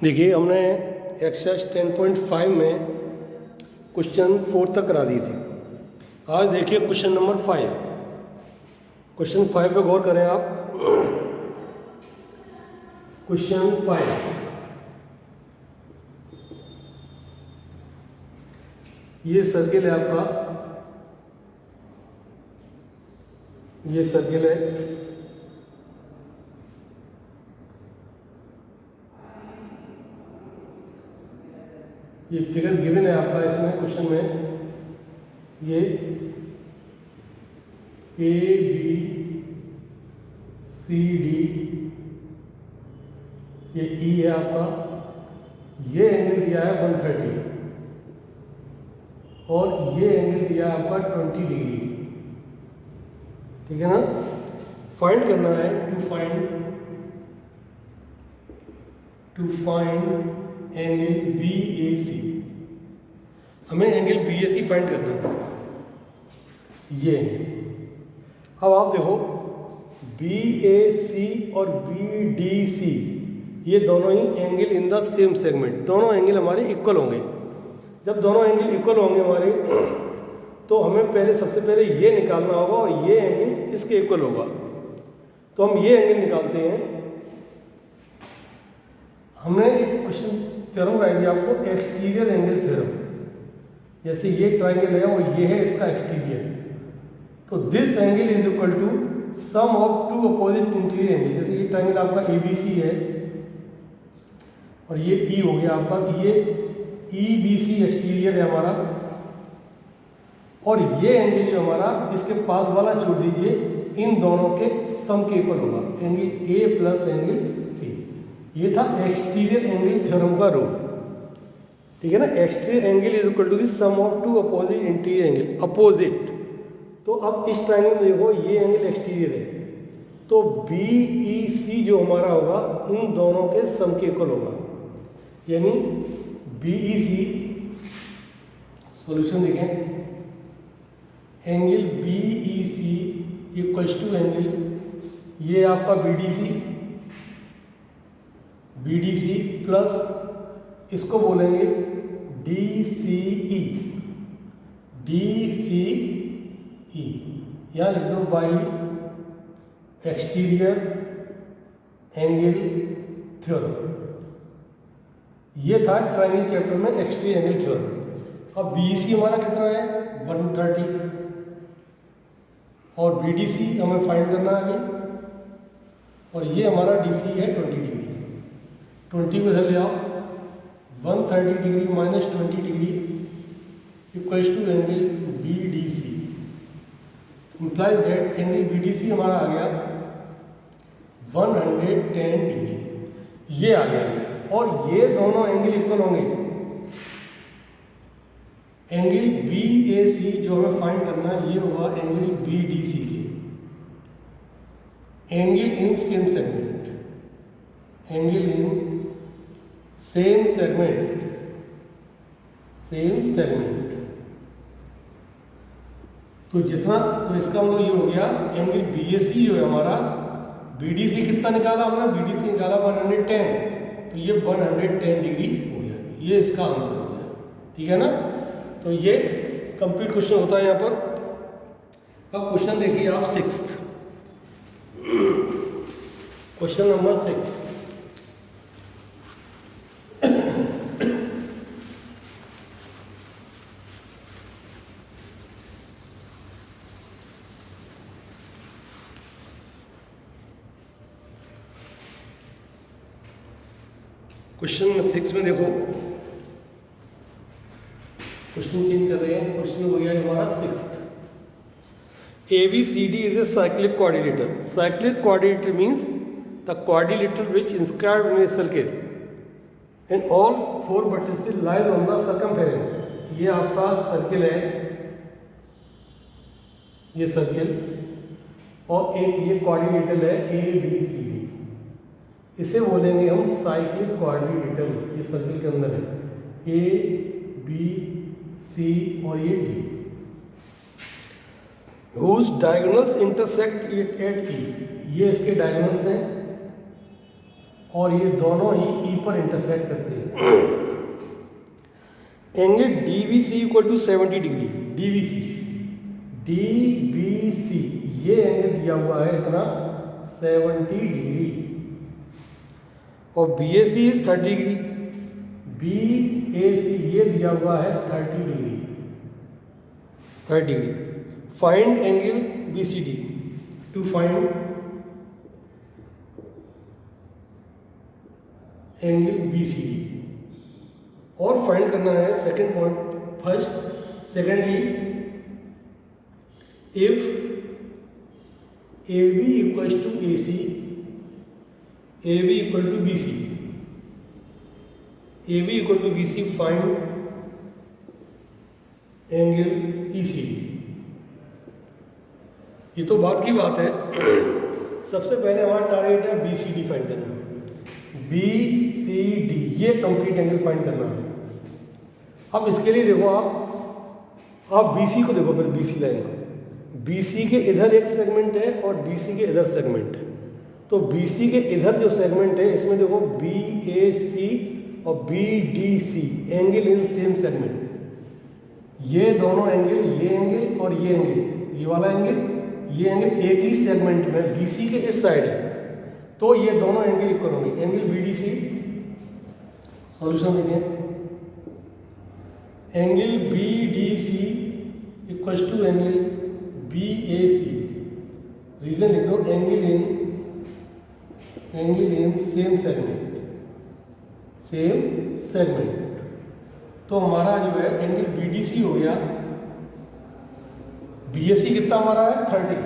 देखिए हमने एक्सरसाइज 10.5 में क्वेश्चन 4 तक करा दी थी। आज देखिए क्वेश्चन नंबर 5। क्वेश्चन 5 पे गौर करें आप। क्वेश्चन 5, ये सर्किल है आपका, ये सर्किल है, ये फिगर गिवन है आपका इसमें क्वेश्चन में। ये ए बी सी डी, ये ई है आपका, ये एंगल दिया है 130 और ये एंगल दिया है आपका 20 डिग्री। ठीक है ना। फाइंड करना है, to find angle B A सी। हमें angle B A C find करना है। ये अब आप देखो, बी ए सी और बी डी सी ये दोनों ही angle in the same segment, दोनों एंगल हमारे इक्वल होंगे। जब दोनों एंगल इक्वल होंगे हमारे, तो हमें पहले सबसे पहले ये निकालना होगा और ये एंगल इसके इक्वल होगा। तो हम ये एंगल निकालते हैं। हमने एक क्वेश्चन थ्योरम कराई थी आपको, एक्सटीरियर एंगल थ्योरम। जैसे ये ट्राइंगल है और ये है इसका एक्सटीरियर, तो this angle is equal to sum of two opposite interior angle. जैसे ये ट्राइंगल आपका ए बी सी है और ये ई हो गया आपका, ये ई बी सी एक्सटीरियर है हमारा, और ये एंगल जो हमारा इसके पास वाला छोड़ दीजिए, इन दोनों के सम के इक्वल होगा, angle A plus angle C. ये था एक्सटीरियर एंगल थ्योरम का रूल। ठीक है ना। Exterior angle is equal to the sum of two opposite interior angle, opposite. तो अब इस ट्रायंगल में देखो, ये एंगल एक्सटीरियर है, तो बी ई सी जो हमारा होगा इन दोनों के सम के इक्वल होगा, यानी बी ई सी, सॉल्यूशन देखें, angle B E C equals to angle, ये आपका बी डी सी प्लस इसको बोलेंगे डी सी ई, यहाँ लिख दो बाई एक्सटीरियर एंगल थ्योरम। ये था ट्रायंगल चैप्टर में एक्सटीरियर एंगल थ्योरम। अब बी सी हमारा कितना है 130 और बी डी सी हमें फाइंड करना है अभी, और ये हमारा डी सी है 20 डिग्री। 20 को इधर ले आओ, 130 degree minus 20 degree equals to angle B D C. Implies that angle B D C हमारा आ गया 110 डिग्री, ये आ गया, और ये दोनों एंगल इक्वल होंगे। एंगल बी ए सी जो हमें फाइंड करना है, ये होगा एंगल बी डी सी के, angle in same segment, angle in same segment. तो जितना, तो इसका मतलब ये हो गया, एंगल बी ए सी जो है हमारा, बी डी सी कितना निकाला हमने, बी डी सी निकाला 110, तो ये 110 डिग्री हो गया, ये इसका आंसर हो गया। ठीक है ना। तो ये कंप्लीट क्वेश्चन होता है यहाँ पर। अब क्वेश्चन देखिए आप 6, क्वेश्चन नंबर 6। क्वेश्चन नंबर 6 में देखो, क्वेश्चन चेंज कर रहे हैं। क्वेश्चन हो गया हमारा 6। ABCD is a cyclic quadrilateral. Cyclic quadrilateral means the quadrilateral which inscribed in a circle and all 4 vertices lies on the circumference. ये आपका सर्किल है, ये सर्किल, और एक ये क्वाड्रिलेटरल है ABCD। इसे बोलेंगे हम साइक्लिक क्वाड्रिलेटरल। ये सर्किल के अंदर है A B C और ये D, whose diagonals intersect at E। ये इसके डायगोनल्स हैं और ये दोनों ही ई पर इंटरसेक्ट करते हैं। Angle D B C equal to 70 degree. D B C ये एंगल दिया हुआ है इतना 70 डिग्री, और B A C is 30 degree. B A C ये दिया हुआ है 30 degree. Find angle B C D. To find angle B C D, और फाइंड करना है second point. First secondly, if A B equals to A C, A B equal to B C, A B equal to B C, find angle E C D. ये तो बात की बात है। सबसे पहले हमारा टारगेट है बी सी डी फाइंड करना। बी सी डी ये कंप्लीट एंगल फाइंड करना है। अब इसके लिए देखो, आप बी सी को देखो, फिर बी सी लाइन को। बी सी के इधर एक सेगमेंट है और बी सी के इधर सेगमेंट है। तो बी सी के इधर जो सेगमेंट है इसमें देखो बी ए सी और B D C angle in same segment. ये दोनों एंगल, ये एंगल और ये एंगल, ये वाला एंगल, ये एंगल एक ही सेगमेंट में बी सी के इस साइड है, तो ये दोनों एंगल इक्वल होंगे। Angle B D C, solution देखें, angle B D C equal to angle B A C. Reason लिख दो, एंगल इन सेम सेगमेंट। तो हमारा जो है एंगल बी डी सी हो गया, बी ए सी कितना हमारा है 30,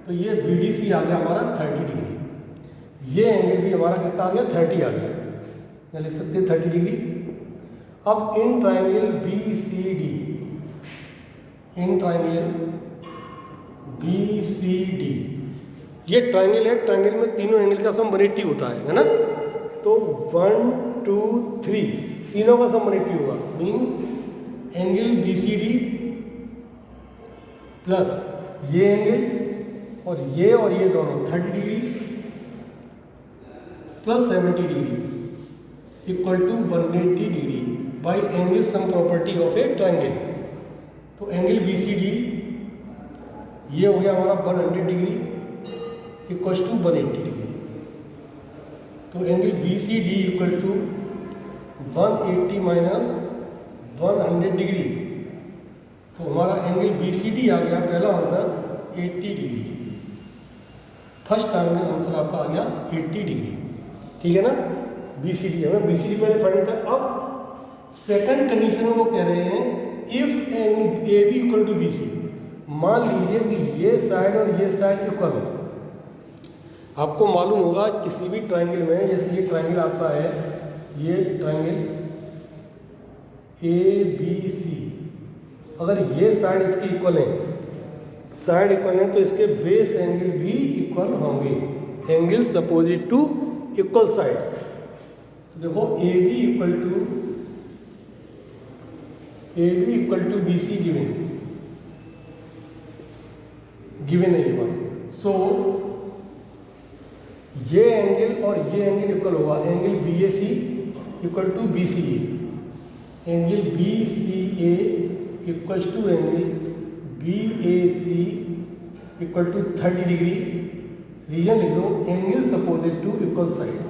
तो ये बी डी सी आ गया हमारा 30 डिग्री। ये एंगल भी हमारा कितना आ गया 30 आ गया, या लिख सकते हैं 30 डिग्री। अब in triangle B C D, in triangle B C D, ये ट्राइंगल है, ट्राइंगल में तीनों एंगल का सम 180 होता है ना। तो 1 2 3 तीनों का सम 180 होगा। Means angle B C D plus ये एंगल और ये दोनों 30 degree plus 70 degree equal to 180 degree by angle sum property of a triangle. तो एंगल बी सी डी ये हो गया हमारा 100 डिग्री इक्वल टू 180 डिग्री। तो angle B C D equal to 180 minus 100 degree. तो हमारा एंगल बी सी डी आ गया पहला आंसर 80 डिग्री। फर्स्ट आंसर आपका आ गया 80 डिग्री, ठीक है ना। बी सी डी हमें बी सी डी मैंने फाइंड किया। अब सेकंड कंडीशन में वो कह रहे हैं if angle A B equal to B C. मान लीजिए कि ये साइड और ये साइड इक्वल हो। आपको मालूम होगा किसी भी ट्राइंगल में, जैसे ये ट्राइंगल आपका है, ये ट्राइंगल ए बी सी, अगर ये साइड इसकी इक्वल है, साइड इक्वल है, तो इसके बेस एंगल भी इक्वल होंगे। Angles opposite to equal sides. देखो A B equal to B C given है ये बात। सो ये एंगल और ये एंगल इक्वल होगा। Angle B A C equal to B C A, angle B C A equal to angle B A C equal to 30 degree. Reason लिख दो, angles opposite to equal sides,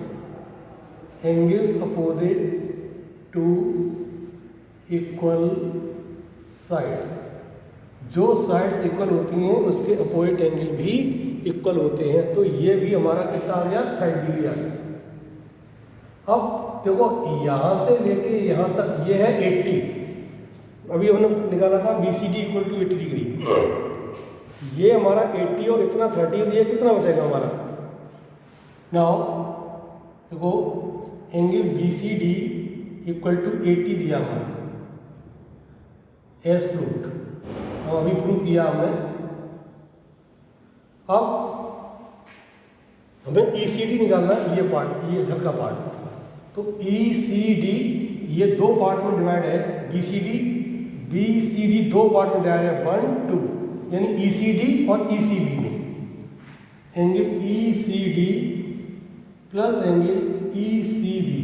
angles opposite to equal sides. जो sides equal होती हैं उसके opposite angle भी equal होते हैं। तो ये भी हमारा कितना आ गया 30 डिग्री आ गया। अब देखो यहाँ से लेके यहाँ तक ये है 80। अभी हमने निकाला था B C D equal to 80 degree. ये हमारा 80 और इतना 30, ये कितना बचेगा हमारा। नाउ देखो angle B C D equal to 80 दिया हमारा एज प्रूव्ड, हम अभी प्रूव किया हमने। अब हमें ई सी डी निकालना है, ये पार्ट, ये इधर का पार्ट। तो ई सी डी ये दो पार्ट में डिवाइड है। बी सी डी दो पार्ट में डिवाइड है, 1 2, यानी ई सी डी और ई सी बी में। Angle E C D plus angle E C B,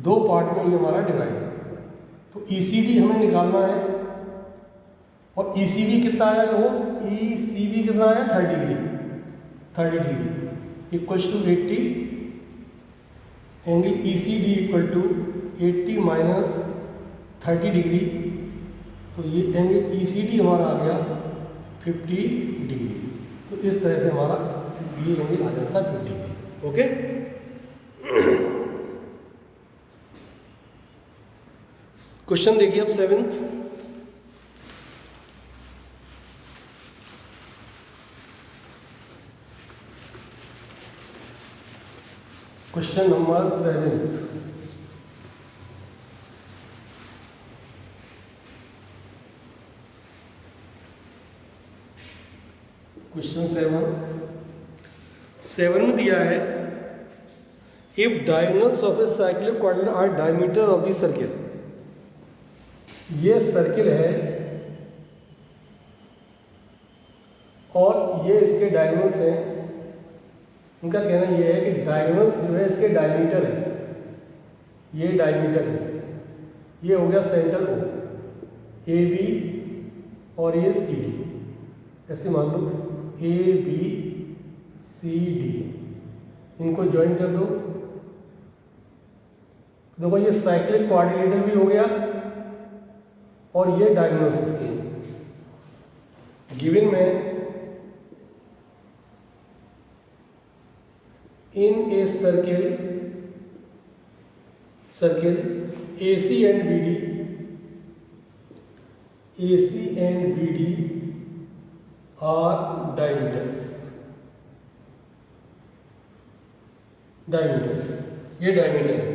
दो पार्ट में ये हमारा डिवाइड है। तो ई सी डी हमें निकालना है और ई सी बी कितना आया, देखो ई सी बी कितना आया 30 degree, 30 degree equals to 80, angle E C D equal to 80 minus 30 degree, तो ये एंगल ई सी डी हमारा आ गया 50 डिग्री। तो इस तरह से हमारा ये एंगल आ जाता है 50 डिग्री। ओके, क्वेश्चन देखिए अब 7th, क्वेश्चन नंबर 7। क्वेश्चन 7 में दिया है, if diagonals of a cyclic quadrant are diameter of the circle, ये सर्किल है और ये इसके डायगोनल्स हैं। उनका कहना यह है कि डायगोनल्स जो है इसके डायमीटर है, ये डायमीटर है, ये हो गया सेंटर ओ, ए बी और ये सी डी, ऐसे मान लो ए बी सी डी, इनको ज्वाइन कर दो। देखो ये साइक्लिक क्वाड्रिलेटरल भी हो गया और ये डायगोनल्स इसके गिवन में, in a circle A C and B D, A C and B D are diameters, ये डायमीटर है।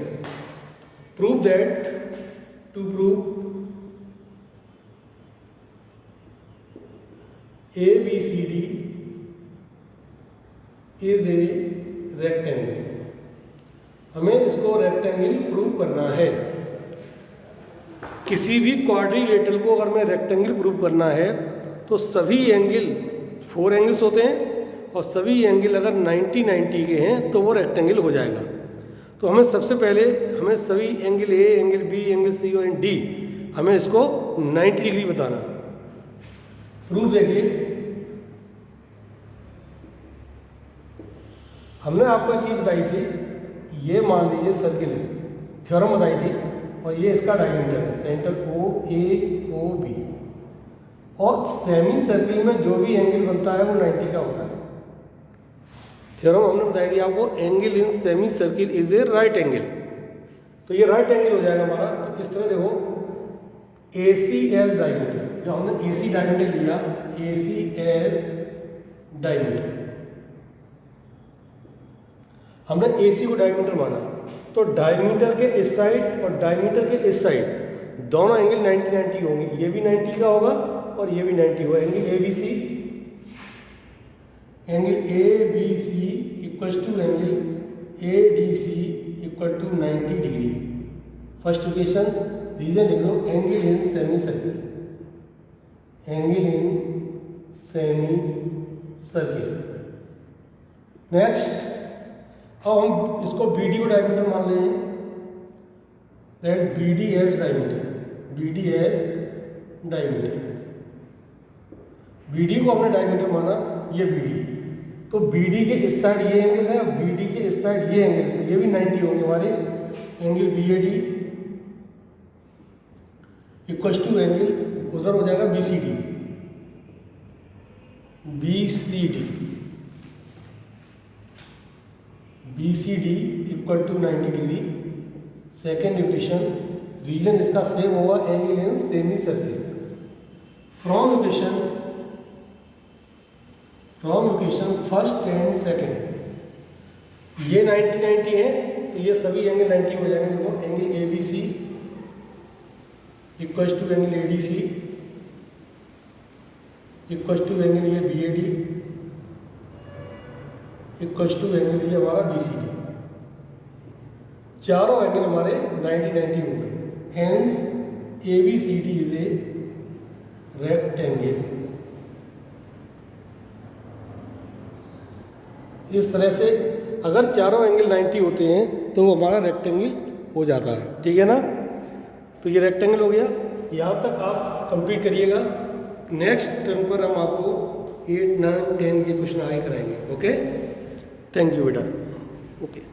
Prove that, to prove A B C D is a rectangle, हमें इसको रेक्टेंगल प्रूव करना है। किसी भी क्वाड्रिलेटरल को अगर मैं रेक्टेंगल प्रूव करना है तो सभी एंगल, 4 एंगल्स होते हैं और सभी एंगल अगर 90-90 के हैं तो वो रेक्टेंगल हो जाएगा। तो हमें सबसे पहले हमें सभी angle A, angle B, angle C और डी, हमें इसको 90 डिग्री बताना। प्रूफ देखिए, हमने आपको एक चीज़ बताई थी, ये मान लीजिए सर्किल है, थ्योरम बताई थी, और ये इसका डायमीटर है, सेंटर ओ ए ओ बी, और सेमी सर्किल में जो भी एंगल बनता है वो 90 का होता है। थ्योरम हमने बताई थी आपको, angle in semi circle is a right angle, तो ये राइट एंगल हो जाएगा हमारा। तो इस तरह देखो, ए सी एज डायमीटर, जो हमने ए सी डायमीटर लिया, ए सी एज डायमीटर, हमने ए सी को डायमीटर माना, तो डायमीटर के इस साइड और डायमीटर के इस साइड दोनों एंगल 90-90 होंगे, ये भी 90 का होगा और ये भी 90 होगा। Angle A B C, angle A B C equal to angle A D C equal to 90 degree. First equation, reason लिख लो, angle in semi circle, angle in semi circle. Next, अब हम इसको बी डी को diameter मान लें, let B D as diameter, B D as diameter, B D को हमने डायमीटर माना, ये बी डी, तो बी डी के इस साइड ये एंगल है, बी डी के इस साइड ये एंगल, तो ये भी 90 होंगे हमारे। Angle B A D equal to angle उधर हो जाएगा B C D, B C D, B C D equal to 90 degree. Second equation, reason इसका सेम होगा, angle in semi circle. From equation first and second, ये 90-90 है तो ये सभी एंगल 90 हो जाएंगे। देखो, angle A B C equal to angle A D C equal to angle ये B A D equal to angle ये हमारा बी सी डी, चारों एंगल हमारे 90-90 हो गए। Hence A B C D is a rectangle. इस तरह से अगर चारों एंगल 90 होते हैं तो वो हमारा रेक्टेंगल हो जाता है, ठीक है ना। तो ये रेक्टेंगल हो गया। यहाँ तक आप कंप्लीट करिएगा। नेक्स्ट टर्न पर हम आपको 8, 9, 10 के क्वेश्चन आगे कराएंगे। ओके, थैंक यू बेटा। ओके।